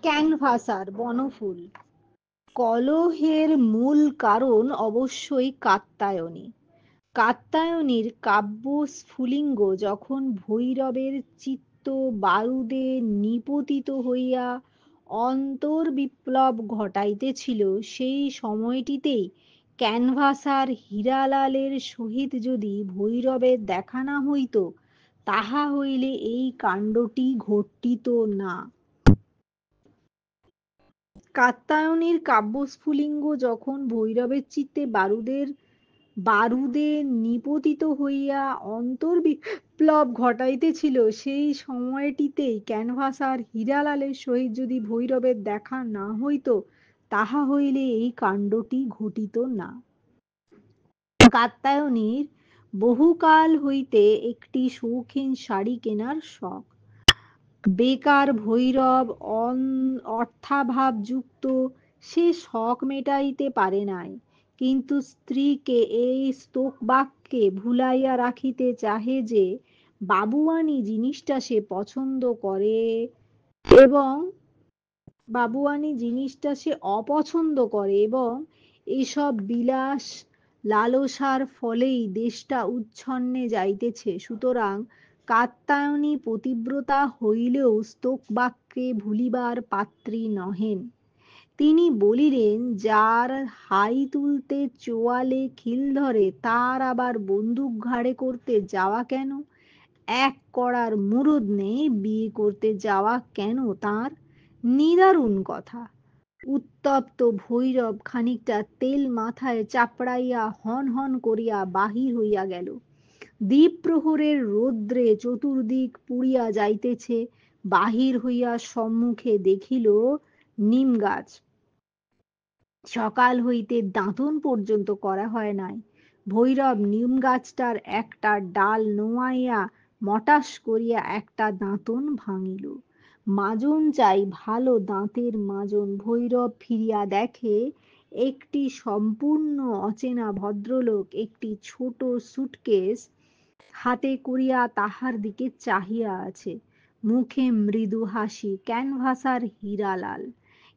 Canvasser বনফুল। কলহের মূল কারণ অবশ্যই কাত্যায়নী। কাত্যায়নীর কাব্য স্ফুলিঙ্গ যখন ভৈরবের চিত্ত বারুদে নিপতিত হইয়া অন্তর্বিপ্লব ঘটাইতেছিল, সেই সময়টিতেই ক্যানভাসার হীরালালের সহিত যদি ভৈরবের দেখা না হইত, তাহা হইলে এই কাণ্ডটি ঘটিত না। কাত্যায়নীর কাব্যস্ফুলিঙ্গ যখন ভৈরবের চিত্তে বারুদে নিপতিত হইয়া অন্তর্বিপ্লব ঘটাইতেছিল, সেই সময়টিতেই ক্যানভাসার হীরালালের সহিত যদি ভৈরবের দেখা না হইত, তাহা হইলে এই কাণ্ডটি ঘটিত না। কাত্যায়নীর বহুকাল হইতে একটি শৌখিন শাড়ি কেনার শখ। বেকার ভৈরব অর্থাভাবযুক্ত, সে শখ মেটাইতে পারে নাই, কিন্তু স্ত্রীকে এই স্তোকবাক্যে ভুলাইয়া রাখিতে চাহে যে বাবুয়ানি জিনিসটা সে পছন্দ করে এবং অপছন্দ করে, এবং এসব বিলাস লালসার ফলেই দেশটা উচ্ছন্নে যাইতেছে। সুতরাং কাত্যায়নী পতিব্রতা হইলেও স্তোকবাক্যে ভুলিবার পাত্রী নহেন। তিনি বলিলেন, যার হাই তুলতে চোয়ালে খিল ধরে তার আবার বন্দুক ঘাড়ে করতে যাওয়া কেন? এক কড়ার মুরুদ নেই, বিয়ে করতে যাওয়া কেন তাঁর? নিদারুণ কথা। উত্তপ্ত ভৈরব খানিকটা তেল মাথায় চাপড়াইয়া হন হন করিয়া বাহির হইয়া গেল। দ্বিপ্রহরের রৌদ্রে চতুর্দিক পুড়িয়া যাইতেছে। বাহির হইয়া সম্মুখে দেখিল নিম গাছ। সকাল হইতে দাঁতন পর্যন্ত করা হয় নাই। ভৈরব নিম গাছটার একটা ডাল নোয়াইয়া মটাস করিয়া একটা দাঁতন ভাঙিল। মাজন চাই, ভালো দাঁতের মাজন। ভৈরব ফিরিয়া দেখে একটি সম্পূর্ণ অচেনা ভদ্রলোক একটি ছোট সুটকেস হাতে করিয়া তাহার দিকে চাহিয়া আছে। মুখে মৃদু হাসি।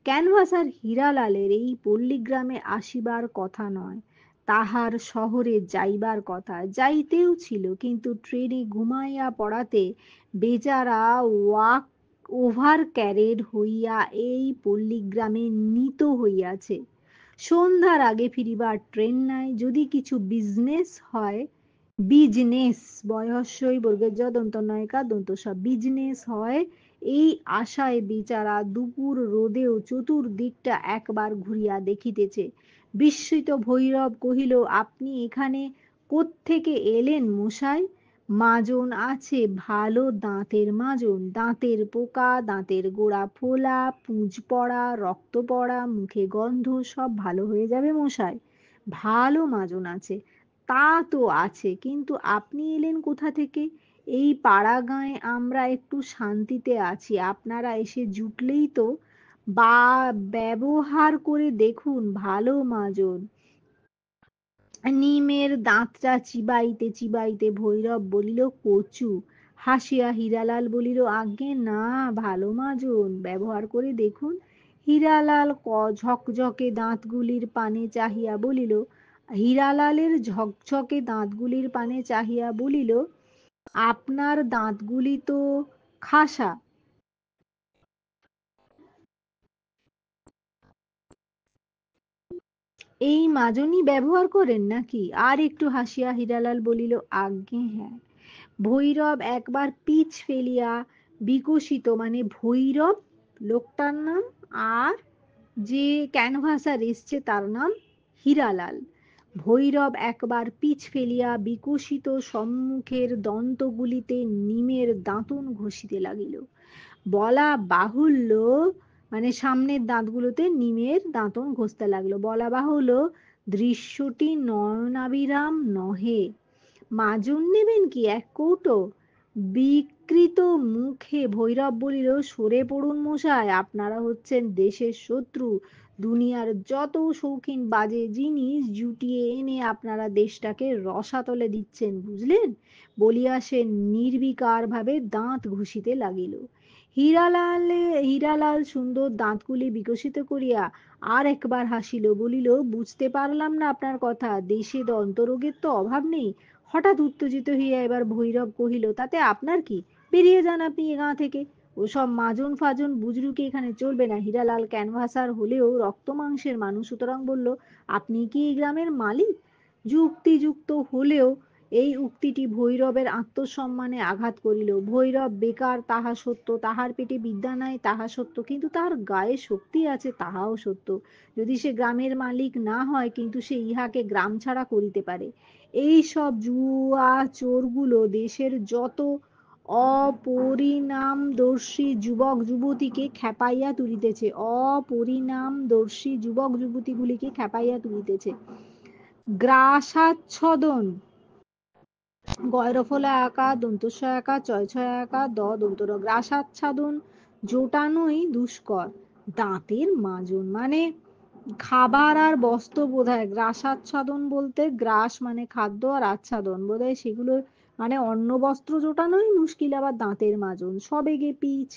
ক্যানভাসার হীরালালের এই পল্লীগ্রামে আসিবার কথা নয়, তাহার শহরে যাইবার কথা। যাইতেও ছিল, কিন্তু ট্রেনে ঘুমাইয়া পড়াতে বেচারা ওভার ক্যারেড হইয়া এই পল্লীগ্রামে নীত হইয়াছে। সন্ধ্যার আগে ফিরিবার ট্রেন নাই। যদি কিছু বিজনেস বিজনেস হয়, এই আশায় বেচারা দুপুর রোদেও চতুর্দিকটা একবার ঘুরিয়া দেখিতেছে। বিস্মিত ভৈরব কহিল, আপনি এখানে কোত্থেকে এলেন মশাই? মাজন আছে, ভালো দাঁতের মাজন। দাঁতের পোকা, দাঁতের গোড়া ফোলা, পুঁজ পড়া, রক্ত পড়া, মুখে গন্ধ, সব ভালো হয়ে যাবে মশাই। ভালো মাজন আছে। তা তো আছে, কিন্তু আপনি এলেন কোথা থেকে? এই পাড়া গাঁয়ে আমরা একটু শান্তিতে আছি, আপনারা এসে জুটলেই তো। বা ব্যবহার করে দেখুন, ভালো মাজন। নিমের দাঁতটা চিবাইতে চিবাইতে ভৈরব বলিল, কচু। হাসিয়া হীরালাল বলিল, আজ্ঞে না, ভালো মাজন, ব্যবহার করে দেখুন। হীরালাল ঝকঝকে দাঁতগুলির পানে চাহিয়া বলিল হীরালালের ঝকঝকে দাঁতগুলির পানে চাহিয়া বলিল, আপনার দাঁতগুলি তো খাসা। এই মাজনই ব্যবহার করেন নাকি? আর একটু হাসিয়া হীরালাল বলিল, আজ্ঞে হ্যাঁ। ভৈরব একবার পিছ ফেলিয়া বিকশিত, মানে ভৈরব লোকটার নাম, আর যে ক্যানভাসার এসছে তার নাম হীরালাল। ভৈরব একবার পিছ ফেলিয়া বিকশিত সম্মুখের দন্তগুলিতে নিমের দাঁতন ঘষিতে লাগিল। বলা বাহুল্য, মানে সামনের দাঁতগুলোতে নিমের দাঁতন ঘষতে লাগলো। বলা বাহুল্য, দৃশ্যটি নয়নাভিরাম নহে। মাজন নেবেন কি এক কৌটো? বিকৃত মুখে ভৈরব বলিল, সরে পড়ুন মশাই, আপনারা হচ্ছেন দেশের শত্রু। দুনিয়ার যত শৌখিন বাজে জিনিস জুটিয়ে এনে আপনারা দেশটাকে রসাতলে দিচ্ছেন, বুঝলেন? বলিয়া সে নির্বিকার ভাবে দাঁত ঘষিতে লাগিল। হীরালাল সুন্দর দাঁতগুলি বিকশিত করিয়া আর একবার হাসিল, বলিল, বুঝতে পারলাম না আপনার কথা, দেশে দন্তরোগের তো অভাব নেই। হঠাৎ উত্তেজিত হইয়া এবার ভৈরব কহিল, তাতে আপনার কি, বেরিয়ে যান আপনি এ গাঁ থেকে, ওসব মাজন ফাজন বুজরুকি এখানে চলবে না। হীরালাল ক্যানভাসার হলেও রক্ত মাংসের মানুষ, সুতরাং বলল, আপনি কি এই গ্রামের মালিক? যুক্তিযুক্ত হলেও এই উক্তিটি ভৈরবের আত্মসম্মানে আঘাত করিল। ভৈরব বেকার তাহা সত্য, তাহার পেটে বিদ্যা নাই তাহা সত্য, কিন্তু তাহার গায়ে শক্তি আছে তাহাও সত্য। যদি সে গ্রামের মালিক না হয়, কিন্তু সে ইহাকে গ্রাম ছাড়া করিতে পারে। এই সব জুয়া চোরগুলো দেশের যত অপরিণামদর্শী যুবক যুবতীকে খেপাইয়া তুলিতেছে, অপরিণামদর্শী যুবক যুবতীগুলিকে খেপাইয়া তুলিতেছে। গ্রাসাচ্ছাদন, গয়রফলা আঁকা, দন্তস্ব আঁকা, চয়ছয় আঁকা, দন্তর, গ্রাসাচ্ছাদন জোটানোই দুষ্কর। দাঁতের মাজন মানে খাবার আর বস্ত্র বোধহয়, গ্রাসাচ্ছাদন বলতে গ্রাস মানে খাদ্য আর আচ্ছাদন বোধহয় সেগুলো মানে অন্ন বস্ত্র জোটানোই মুশকিল, আবার দাঁতের মাজন। সবেগে পিছ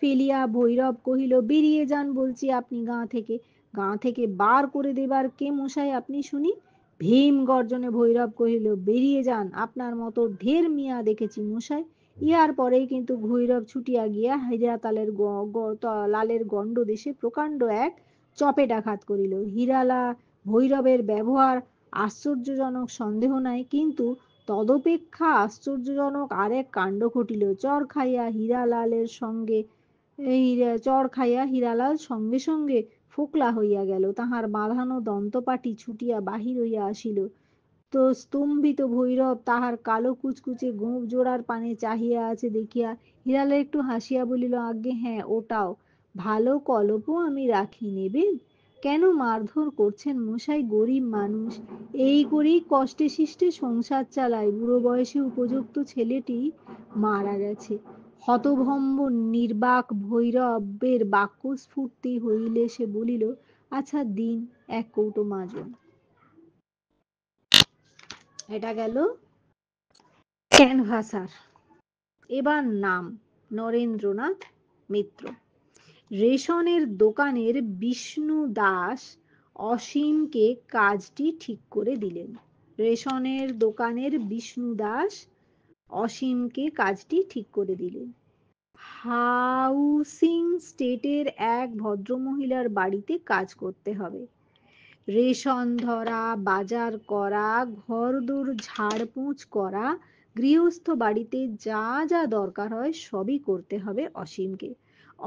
ফেলিয়া ভৈরব কহিল, বেরিয়ে যান বলছি আপনি গাঁ থেকে। গাঁ থেকে বার করে দেবার কে মশাই আপনি শুনি? ভীম গর্জনে ভৈরব কহিল, বেরিয়ে যান, আপনার মতো ঢের মিয়া দেখেছি মশাই। ইহার পরেই কিন্তু ভৈরব ছুটিয়া গিয়া হীরাতালের লালের গণ্ড দেশে প্রকাণ্ড এক চপেটাঘাত করিল। ভৈরবের ব্যবহার আশ্চর্যজনক সন্দেহ নাই, কিন্তু তদপেক্ষা আশ্চর্যজনক আরেক কাণ্ড ঘটিল। চর খাইয়া হীরালাল সঙ্গে সঙ্গে ফোকলা হইয়া গেল, তাহার বাঁধানো দন্তপাটি ছুটিয়া বাহির হইয়া আসিল। তো স্তম্ভিত ভৈরব তাহার কালো কুচকুচে গোঁফ জোড়ার পানে চাহিয়া আছে দেখিয়া হীরালাল একটু হাসিয়া বলিল, আজ্ঞে হ্যাঁ, ওটাও ভালো কলপও আমি রাখি, নেবেন? কেন মারধর করছেন মশাই, গরিব মানুষ, এই করেই কষ্টে শিষ্টে সংসার চালায়। বুড়ো বয়সে উপযুক্ত ছেলেটি মারা গেছে। হতভম্ব নির্বাক ভৈরবের বাক্যস্ফূর্তি হইলে সে বলিল, আচ্ছা দিন এক কৌটো মাজন। এটা গেল ক্যানভাসার। এবার নাম নরেন্দ্রনাথ মিত্র। রেশনের দোকানের বিষ্ণু দাস অসীমকে কাজটি ঠিক করে দিলেন। রেশনের দোকানের বিষ্ণু দাস অসীমকে কাজটি ঠিক করে দিলেন। হাউসিং স্টেটের এক ভদ্রমহিলার বাড়িতে কাজ করতে হবে। রেশন ধরা, বাজার করা, ঘরদোর ঝাড়পোঁছ করা, গৃহস্থ বাড়িতে যা যা দরকার হয় সবই করতে হবে অসীমকে।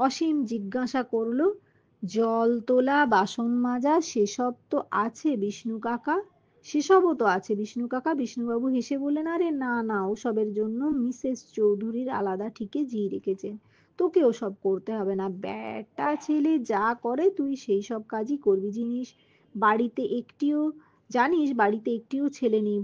অসীম জিজ্ঞাসা করল, জল তোলা, বাসন মাজা, সেসব তো আছে বিষ্ণু কাকা? সেসবও তো আছে বিষ্ণু কাকা। বিষ্ণুবাবু হেসে বললেন, আরে না না, ওসবের জন্য মিসেস চৌধুরীর আলাদা ঠিকে জি রেখেছেন, তোকে ওসব করতে হবে না। বেটা ছেলে যা করে তুই সেই সব কাজই করবি। বাড়িতে একটিও বাড়িতে একটিও ছেলে নেই।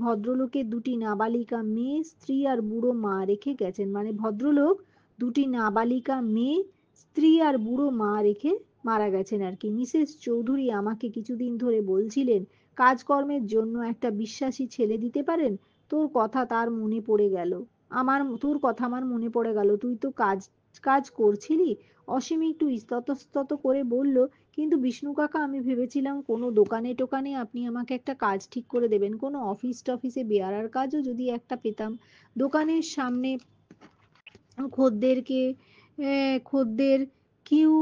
ভদ্রলোকের দুটি নাবালিকা মেয়ে, স্ত্রী আর বুড়ো মা রেখে গেছেন। মানে ভদ্রলোক দুটি নাবালিকা মেয়ে, স্ত্রী আর বুড়ো মা রেখে মারা গেছেন আর কি। মিসেস চৌধুরী আমাকে কিছুদিন ধরে বলছিলেন কাজকর্মের জন্য একটা বিশ্বাসী ছেলে দিতে পারেন। তোর কথা আমার মনে পড়ে গেল, তুই তো কাজ কাজ করছিলি। অসীম একটু ইস্ততস্তত করে বলল, কিন্তু বিষ্ণু কাকা, আমি ভেবেছিলাম কোনো দোকানে টোকানে আপনি আমাকে একটা কাজ ঠিক করে দেবেন, কোনো অফিস টফিসে বেয়ারার কাজও যদি একটা পেতাম। দোকানের সামনে খদ্দেরকে খদ্দের কিউ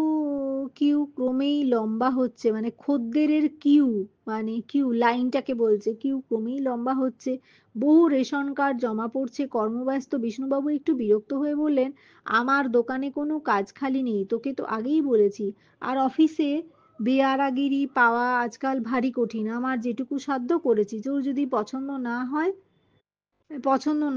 কিউ ক্রমেই লম্বা হচ্ছে, মানে খদ্দেরের কিউ, মানে কিউ লাইনটাকে বলছে, কিউ ক্রমেই লম্বা হচ্ছে। বহু রেশন কার্ড জমা পড়ছে। কর্মব্যস্ত বিষ্ণুবাবু একটু বিরক্ত হয়ে বললেন, আমার দোকানে কোনো কাজ খালি নেই, তোকে তো আগেই বলেছি। আর অফিসে বেয়ারাগিরি পাওয়া আজকাল ভারী কঠিন। আমার যেটুকু সাধ্য করেছি, তোর যদি পছন্দ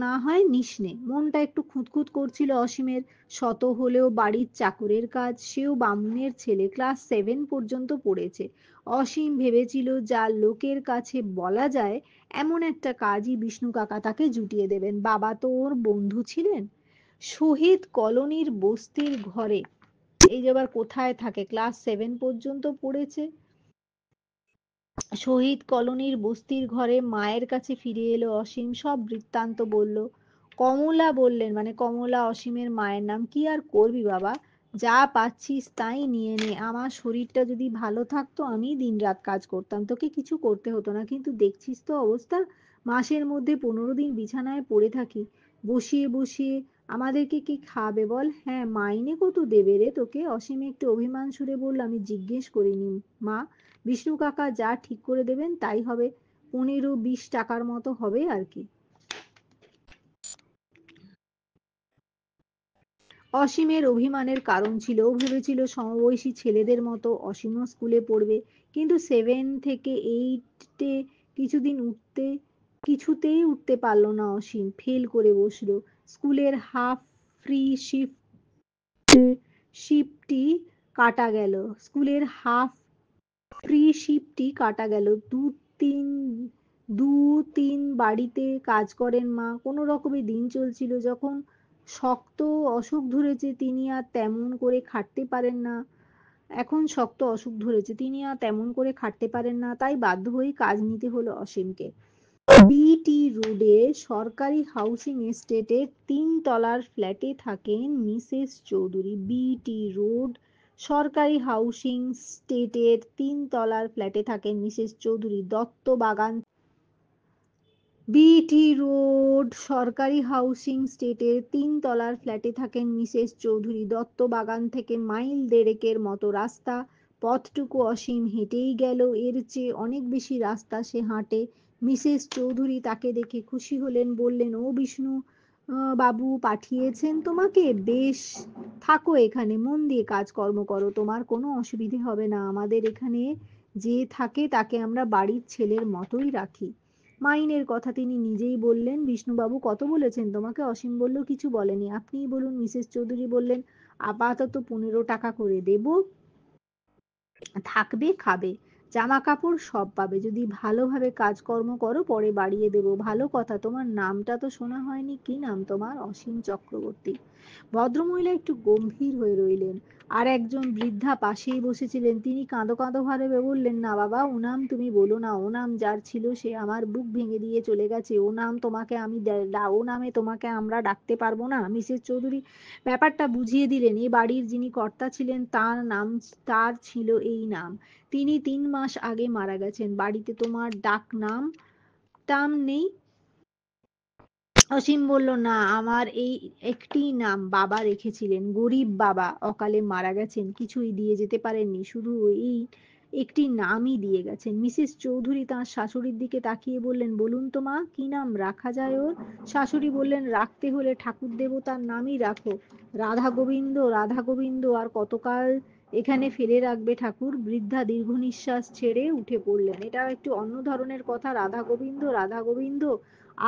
না হয় নিস নে। মনটা একটু খুঁতখুঁত করছিল অসীমের। শত হলেও বাড়ির চাকরের কাজ, সেও বামুনের ছেলে, ক্লাস 7 পর্যন্ত পড়েছে। অসীম ভেবেছিল যা লোকের কাছে বলা যায় এমন একটা কাজই বিষ্ণু কাকা তাকে জুটিয়ে দেবেন। বাবা তো ওর বন্ধু ছিলেন। শহীদ কলোনির বস্তির ঘরে, এই যে আবার কোথায় থাকে, ক্লাস 7 পর্যন্ত পড়েছে। শহীদ কলোনির বস্তির ঘরে মায়ের কাছে ফিরে এলো অসীম, সব বৃত্তান্ত বলল। কমলা বললেন, মানে কমলা অসীমের মায়ের নাম। কি আর করবি বাবা, যা পাচ্ছিস তাই নিয়ে নে। আমার শরীরটা যদি ভালো থাকতো আমি দিনরাত কাজ করতাম, তোকে কিছু করতে হতো না। কিন্তু দেখছিস তো অবস্থা, মাসের মধ্যে 15 দিন বিছানায় পড়ে থাকি বসিয়ে বসিয়ে। আমাদেরকে কি খাবে বল? হ্যাঁ, মাইনে কত দেবে রে তোকে? অসীম একটু অভিমান সুরে বলল, আমি জিজ্ঞেস করিনি মা, বিষ্ণু কাকা যা ঠিক করে দেবেন তাই হবে। 15-20 টাকার মতো হবে আর কি। অসীমের অভিমানের কারণ ছিল, ও ভেবেছিল সমবয়সী ছেলেদের মতো অসীমও স্কুলে পড়বে। কিন্তু 7 থেকে 8-এ কিছুদিন কিছুতেই উঠতে পারল না অসীম, ফেল করে বসলো। স্কুলের হাফ ফ্রি শিফটটি কাটা গেল। স্কুলের হাফ ফ্রি শিফটটি কাটা গেল। তিন দু তিন বাড়িতে কাজ করেন মা, কোনো রকমে দিন চলছিল। যখন শক্ত অসুখ ধরেছে তিনি আর তেমন করে খাটতে পারেন না, এখন শক্ত অসুখ ধরেছে তিনি আর তেমন করে খাটতে পারেন না, তাই বাধ্য হয়েই কাজ নিতে হলো অসীমকে। বিটি রোডে সরকারি হাউসিং এস্টেটের 3 তলার ফ্ল্যাটে থাকেন মিসেস চৌধুরী। বিটি রোড সরকারি হাউসিং স্টেটের 3 তলার ফ্ল্যাটে থাকেন মিসেস চৌধুরী। বিটি রোড সরকারি হাউসিং স্টেটের 3 তলার ফ্ল্যাটে থাকেন মিসেস চৌধুরী। দত্ত বাগান থেকে মাইল দেড়েকের মতো রাস্তা। পথটুকু অসীম হেঁটেই গেল, এর চেয়ে অনেক বেশি রাস্তা সে হাঁটে। মিসেস চৌধুরী তাকে দেখে খুশি হলেন, বললেন, ও বিষ্ণু বাবু পাঠিয়েছেন তোমাকে? বেশ, থাকো এখানে, মন দিয়ে কাজকর্ম করো, তোমার কোনো অসুবিধে হবে না। আমাদের এখানে যে থাকে তাকে আমরা বাড়ির ছেলের মতোই রাখি। মাইনের কথা তিনি নিজেই বললেন। বিষ্ণুবাবু কত বলেছেন তোমাকে? অসীম বলল, কিছু বলেনি, আপনিই বলুন। মিসেস চৌধুরী বললেন, আপাতত 15 টাকা করে দেব, থাকবে, খাবে, জামা কাপড় সব পাবে। যদি ভালোভাবে কাজকর্ম করো পরে বাড়িয়ে দেব। ভালো কথা, তোমার নামটা তো শোনা হয়নি, কি নাম তোমার? অসীম চক্রবর্তী। ভদ্রমহিলা একটু গম্ভীর হয়ে রইলেন। আর একজন বৃদ্ধা পাশেই বসেছিলেন, তিনি কাঁদো কাঁদো ভাবে বললেন, না বাবা, ও নাম তুমি বলো না। ও নাম যার ছিল সে আমার বুক ভেঙে দিয়ে চলে গেছে। ও নাম তোমাকে ও নামে তোমাকে আমরা ডাকতে পারবো না। মিসেস চৌধুরী ব্যাপারটা বুঝিয়ে দিলেন। এ বাড়ির যিনি কর্তা ছিলেন তার ছিল এই নাম। তিনি 3 মাস আগে মারা গেছেন। বাড়িতে তোমার ডাক নাম টাম নেই? অসীম বলল, না, আমার এই একটি নাম বাবা রেখেছিলেন। গরিব বাবা অকালে মারা গেছেন, কিছুই দিয়ে যেতে পারেননি, শুধু এই একটি নামই দিয়ে গেছেন। মিসেস চৌধুরী তাঁর শাশুড়ির দিকে তাকিয়ে বললেন, বলুন তো মা, কি নাম রাখা যায় ওর? শাশুড়ি বললেন, রাখতে হলে ঠাকুর দেবতার নামই রাখো। রাধা গোবিন্দ, রাধা গোবিন্দ আর কতকাল এখানে ফেলে রাখবে ঠাকুর? বৃদ্ধা দীর্ঘ নিঃশ্বাস ছেড়ে উঠে পড়লেন। এটা একটু অন্য ধরনের কথা, রাধা গোবিন্দ, রাধা গোবিন্দ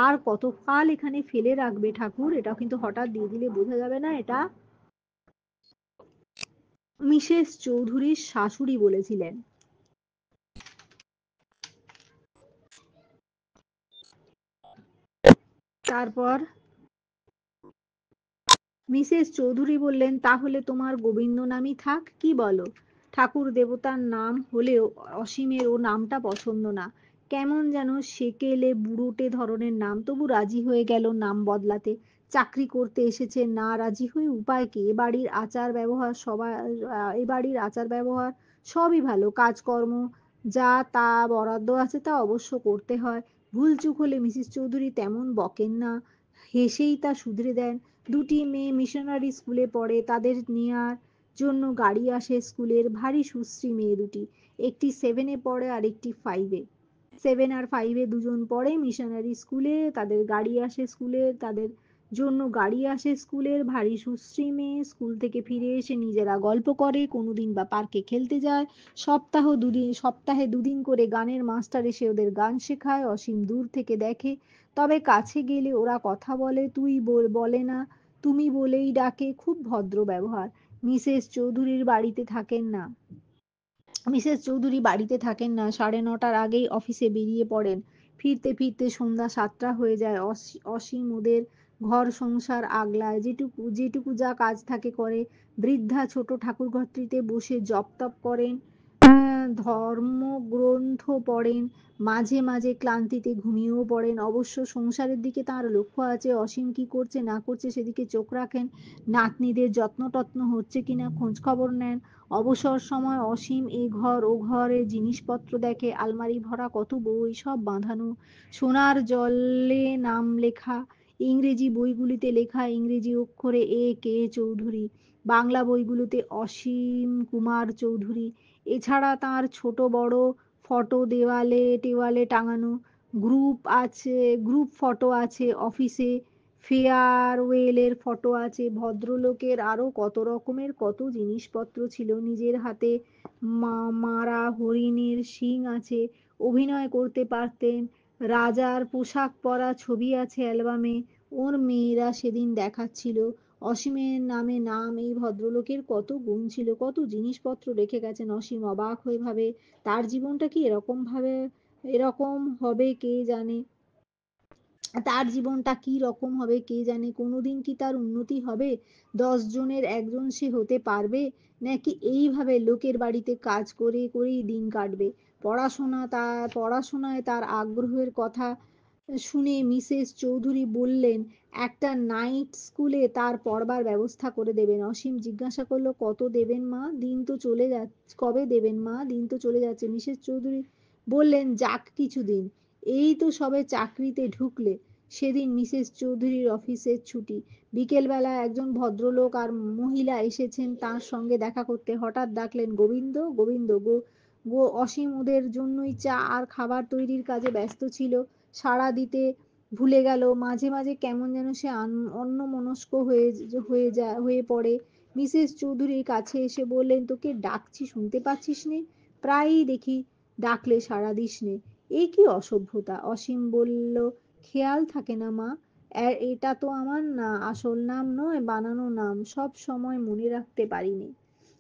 আর কতকাল এখানে ফেলে রাখবে ঠাকুর? এটা কিন্তু হঠাৎ দিয়ে দিলে বোঝা যাবে না। এটা মিসেস চৌধুরীর শাশুড়ি বলেছিলেন। তারপর মিসেস চৌধুরী বললেন, তাহলে তোমার গোবিন্দ নামই থাক, কি বলো? ঠাকুর দেবতার নাম হলেও অসীমের ও নামটা পছন্দ না, কেমন যেন সেকেলে বুড়োটে ধরনের নাম। তবু রাজি হয়ে গেল নাম বদলাতে। চাকরি করতে এসেছে, না রাজি হয়ে উপায় কি? এ বাড়ির আচার ব্যবহার সবই ভালো, কাজকর্ম যা তা বরাদ্দ আছে তা অবশ্য করতে হয়। ভুলচুক হলে মিসেস চৌধুরী তেমন বকেন না, হেসেই তা শুধরে দেন। দুটি মেয়ে মিশনারি স্কুলে পড়ে, তাদের নেয়ার জন্য গাড়ি আসে স্কুলের। ভারী সুশ্রী মেয়ে দুটি, একটি 7-এ পড়ে আর একটি 5-এ। 7 আর 5-এ দুজন পড়ে মিশনারি স্কুলে, তাদের গাড়ি আসে স্কুলের, তাদের জন্য গাড়ি আসে স্কুলের। ভারী সুশ্রী মেয়ে, স্কুল থেকে ফিরে এসে নিজেরা গল্প করে, কোনোদিন বা পার্কে খেলতে যায়। সপ্তাহে দুদিন করে গানের মাস্টার এসে ওদের গান শেখায়। অসীম দূর থেকে দেখে, তবে কাছে গেলে ওরা কথা বলে, বলে না, তুমি বলেই ডাকে, খুব ভদ্র ব্যবহার। মিসেস চৌধুরীর বাড়িতে থাকেন না মিসেস চৌধুরী বাড়িতে থাকেন না, 9:30টার আগেই অফিসে বেরিয়ে পড়েন। ফিরতে ফিরতে সন্ধ্যা 7টা হয়ে যায়। অসীম ওদের ঘর সংসার আগলায়, যেটুকু যেটুকু যা কাজ থাকে করে। বৃদ্ধা ছোট ঠাকুরঘরটিতে বসে জপ তপ করেন। ধর্মগ্রন্থ পড়েন, মাঝে মাঝে ক্লান্তিতে ঘুমিয়েও পড়েন। অবশ্য সংসারের দিকে তাঁর লক্ষ্য আছে, অসীম কি করছে না করছে সেদিকে চোখ রাখেন, নাতনিদের যত্ন-টত্ন হচ্ছে কিনা খোঁজ খবর নেন। অবসর সময় অসীম এ ঘর ও ঘরে জিনিসপত্র দেখে, আলমারি ভরা কত বই, সব বাঁধানো, সোনার জলে নাম লেখা, ইংরেজি বইগুলিতে লেখা ইংরেজি অক্ষরে এ কে চৌধুরী, বাংলা বইগুলোতে অসীম কুমার চৌধুরী। এছাড়া তার ছোট বড় ফটো দেওয়ালে টেওয়ালে টাঙানো, গ্রুপ ফটো আছে অফিসে, ফেয়ারওয়েলের ফটো আছে, ভদ্রলোকের আরো কত রকমের কত জিনিসপত্র ছিল। নিজের হাতে মারা হরিণের শিং আছে, অভিনয় করতে পারতেন। রাজার পোশাক পরা ছবি আছে অ্যালবামে, ওর মেয়েরা সেদিন দেখাচ্ছিল। অসীমের নামে নাম, এই ভদ্রলোকের কত গুণ ছিল, কত জিনিসপত্র রেখে গেছেন। অসীম অবাক হয়ে ভাবে, তার জীবনটা কি এরকম হবে কে জানে, তার জীবনটা কি রকম হবে কে জানে, কোনোদিন কি তার উন্নতি হবে, 10 জনের একজন সে হতে পারবে, নাকি এইভাবে লোকের বাড়িতে কাজ করে করেই দিন কাটবে। পড়াশোনায় তার আগ্রহের কথা শুনে মিসেস চৌধুরী বললেন একটা নাইট স্কুলে তার পড়বার ব্যবস্থা করে দেবেন। অসীম জিজ্ঞাসা করলো কত দেবেন মা, দিন তো চলে যাচ্ছে, কবে দেবেন মা, দিন তো চলে যাচ্ছে। মিসেস চৌধুরী বললেন যাক কিছুদিন, এই তো সবে চাকরিতে ঢুকলে। সেদিন মিসেস চৌধুরীর অফিসের ছুটি। বিকেলবেলা একজন ভদ্রলোক আর মহিলা এসেছেন তার সঙ্গে দেখা করতে। হঠাৎ ডাকলেন গোবিন্দ, গোবিন্দ গো গো। অসীম ওদের জন্যই চা আর খাবার তৈরির কাজে ব্যস্ত ছিল, সাড়া দিতে ভুলে গেল। মাঝে মাঝে কেমন যেন সে অন্যমনস্ক হয়ে পড়ে। মিসেস চৌধুরীর কাছে এসে বললেন তোকে ডাকছি শুনতে পাচ্ছিস নে, প্রায়ই দেখি ডাকলে সাড়া দিস নে, এ কি অসভ্যতা। অসীম বলল খেয়াল থাকে না মা, এটা তো আমার না আসল নাম নয়, বানানো নাম, সব সময় মনে রাখতে পারিনি।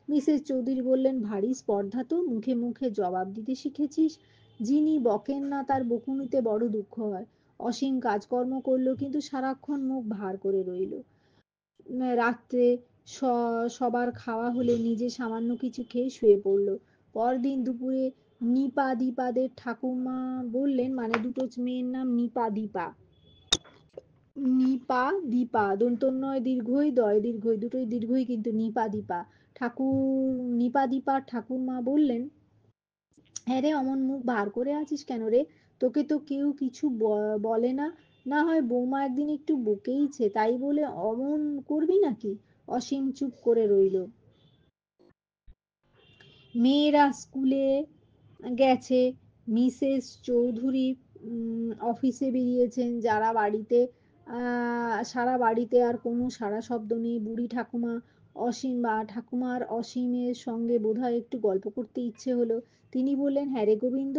মিসেস চৌধুরী বললেন ভারী স্পর্ধা তো, মুখে মুখে জবাব দিতে শিখেছিস, যিনি বকেন না তার বকুনিতে বড় দুঃখ হয়। অসীম কাজকর্ম করলো কিন্তু সারাক্ষণ মুখ ভার করে রইল। রাত্রে সবার খাওয়া হলে নিজে সামান্য কিছু খেয়ে শুয়ে পড়ল। পরদিন দুপুরে নিপা দীপাদের ঠাকুমা বললেন, মানে দুটো মেয়ের নাম নিপা দীপা, নিপা দীপা দন্তন্বয় দীর্ঘই দয় দীর্ঘই, দুটোই দীর্ঘই কিন্তু নিপা দীপা। নিপা দীপার ঠাকুরমা বললেন হ্যাঁ রে অমন মুখ ভার করে আছিস কেন রে, তোকে তো কেউ কিছু বলে না, না হয় বৌমা একদিন একটু বকেইছে তাই বলে অমন করবি নাকি। অসীম চুপ করে রইল। মেয়েরা স্কুলে গেছে, মিসেস চৌধুরী অফিসে বেরিয়েছেন, সারা বাড়িতে আর কোনো সারা শব্দ নেই। বুড়ি ঠাকুমার অসীমের সঙ্গে বোধহয় একটু গল্প করতে ইচ্ছে হলো। তিনি বললেন হ্যাঁ রে গোবিন্দ,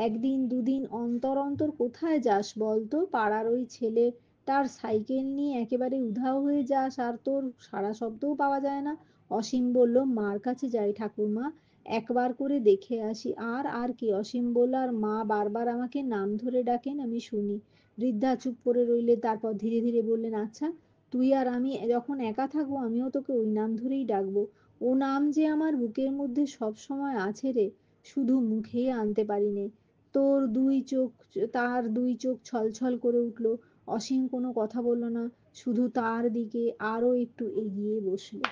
একদিন দুদিন অন্তর অন্তর কোথায় যাস বলতো, পাড়ার ওই ছেলেটার সাইকেল নিয়ে একেবারে উধাও হয়ে যাস আর তোর সারা শব্দও পাওয়া যায় না। অসীম বলল মার কাছে যাই ঠাকুরমা, একবার করে দেখে আসি। আর কি, অসীম বলল, আর মা বারবার আমাকে নাম ধরে ডাকেন আমি শুনি। বৃদ্ধা চুপ করে রইলে, তারপর ধীরে ধীরে বললেন আচ্ছা, তুই আর আমি যখন একা থাকবো আমিও তোকে ওই নাম ধরেই ডাকবো। ও নাম যে আমার বুকের মধ্যে সব সময় আছে রে, শুধু মুখেই আনতে পারিনে। তার দুই চোখ ছলছল করে উঠল। অসীম কোনো কথা বলল না, শুধু তার দিকে আরো একটু এগিয়ে বসলো।